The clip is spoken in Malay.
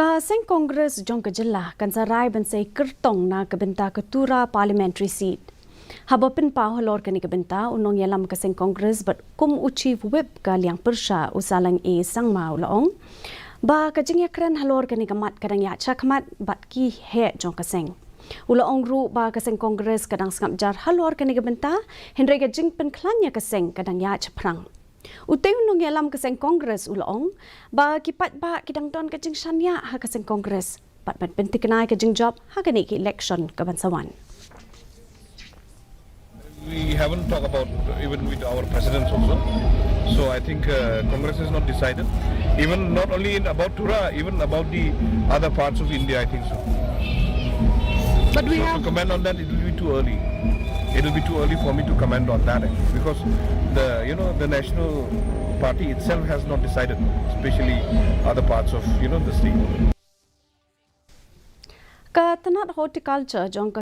Ka Seng Congress jong kejelah kan sarai bensai Kyrtong na ke Bynta ke Tura Parliamentary seat. Haba Pynmih halor kani ke Bynta unong yalam ke Seng Congress but kum uchi whip ka liang persha usalang sang mau laong. Ba kajing keren halor kani kamat kadang ya chakmat bat ki he jong ke Seng. Ulaong ru ba ke Seng Congress kadang sangap jar halor kani ke Bynta henry kajing penklanya ke Seng kadang ya chaprang. Utai unong yalam ke Seng Congress ulaong ba kipat ba kidang don kajing shanya ha ke Seng Congress bat penting kenai kajing job ha kani ki election ke bansawan. We haven't talked about even with our presidents also. So I think Congress is not decided. Even not only about Tura, even about the other parts of India, I think so. But we so have to comment on that, it will be too early. It will be too early for me to comment on that because the national party itself has not decided, especially other parts of the state. Ka tanat horticulture jong